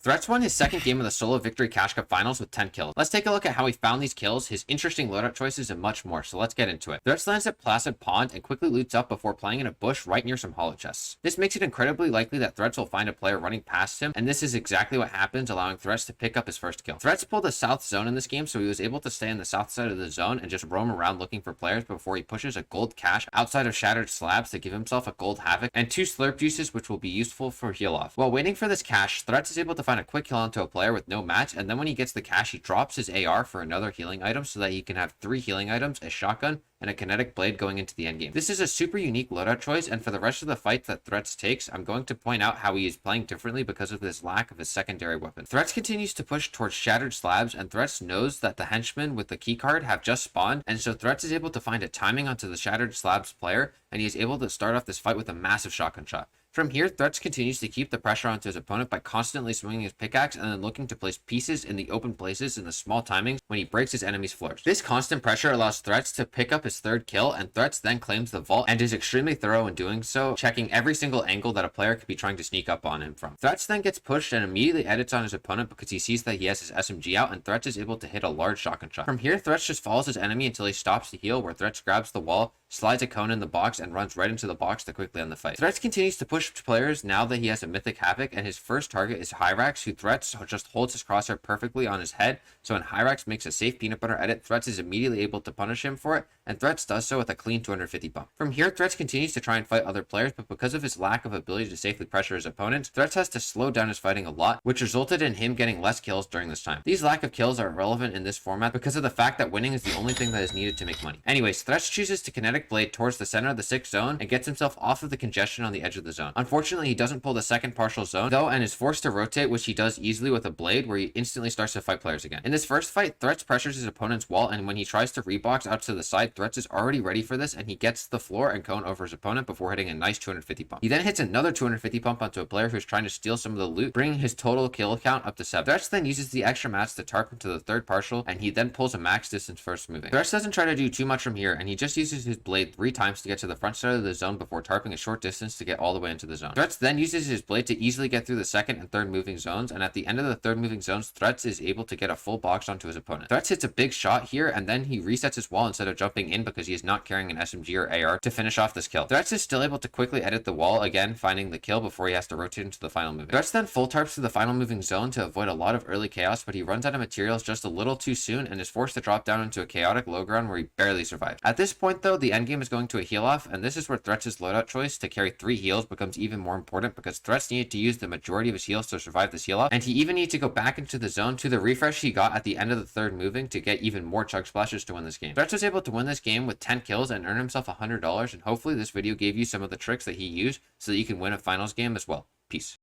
Threats won his second game of the solo victory Cash Cup finals with 10 kills. Let's take a look at how he found these kills, his interesting loadout choices, and much more, so let's get into it. Threats lands at Placid Pond and quickly loots up before playing in a bush right near some hollow chests. This makes it incredibly likely that Threats will find a player running past him, and this is exactly what happens, allowing Threats to pick up his first kill. Threats pulled the south zone in this game, so he was able to stay in the south side of the zone and just roam around looking for players before he pushes a gold cache outside of Shattered Slabs to give himself a gold Havoc and 2 slurp juices, which will be useful for heal off. While waiting for this cache, Threats is able to find a quick kill onto a player with no match, and then when he gets the cache, he drops his AR for another healing item so that he can have 3 healing items, a shotgun, and a kinetic blade going into the endgame. This is a super unique loadout choice, and for the rest of the fight that Threats takes, I'm going to point out how he is playing differently because of this lack of his secondary weapon. Threats continues to push towards Shattered Slabs, and Threats knows that the henchmen with the keycard have just spawned, and so Threats is able to find a timing onto the Shattered Slabs player, and he is able to start off this fight with a massive shotgun shot. From here, Threats continues to keep the pressure onto his opponent by constantly swinging his pickaxe and then looking to place pieces in the open places in the small timings when he breaks his enemy's floors. This constant pressure allows Threats to pick up his third kill, and Threats then claims the vault and is extremely thorough in doing so, checking every single angle that a player could be trying to sneak up on him from. Threats then gets pushed and immediately edits on his opponent because he sees that he has his SMG out, and Threats is able to hit a large shotgun shot. From here, Threats just follows his enemy until he stops to heal, where Threats grabs the wall, slides a cone in the box, and runs right into the box to quickly end the fight. Threats continues to push players now that he has a mythic Havoc, and his first target is Hyrax, who Threats just holds his crosshair perfectly on his head, so when Hyrax makes a safe peanut butter edit, Threats is immediately able to punish him for it, and Threats does so with a clean 250 bump. From here, Threats continues to try and fight other players, but because of his lack of ability to safely pressure his opponents, Threats has to slow down his fighting a lot, which resulted in him getting less kills during this time. These lack of kills are irrelevant in this format because of the fact that winning is the only thing that is needed to make money. Anyways, Threats chooses to kinetic blade towards the center of the 6th zone and gets himself off of the congestion on the edge of the zone. Unfortunately, he doesn't pull the second partial zone though, and is forced to rotate, which he does easily with a blade, where he instantly starts to fight players again. In this first fight, Threats pressures his opponent's wall, and when he tries to rebox out to the side, Threats is already ready for this, and he gets the floor and cone over his opponent before hitting a nice 250 pump. He then hits another 250 pump onto a player who's trying to steal some of the loot, bringing his total kill count up to 7. Threats then uses the extra mats to tarp him to the third partial, and he then pulls a max distance first moving. Threats doesn't try to do too much from here, and he just uses his blade 3 times to get to the front side of the zone before tarping a short distance to get all the way into the zone. Threats then uses his blade to easily get through the second and third moving zones, and at the end of the third moving zones, Threats is able to get a full box onto his opponent. Threats hits a big shot here, and then he resets his wall instead of jumping in because he is not carrying an SMG or AR to finish off this kill. Threats is still able to quickly edit the wall, again finding the kill before he has to rotate into the final moving. Threats then full tarps to the final moving zone to avoid a lot of early chaos, but he runs out of materials just a little too soon and is forced to drop down into a chaotic low ground where he barely survives. At this point though, the endgame is going to a heal off, and this is where Threats' loadout choice to carry 3 heals becomes even more important because Threats needed to use the majority of his heals to survive this heal off, and he even needed to go back into the zone to the refresh he got at the end of the third moving to get even more chug splashes to win this game. Threats was able to win this game with 10 kills and earn himself $100, and hopefully this video gave you some of the tricks that he used so that you can win a finals game as well. Peace.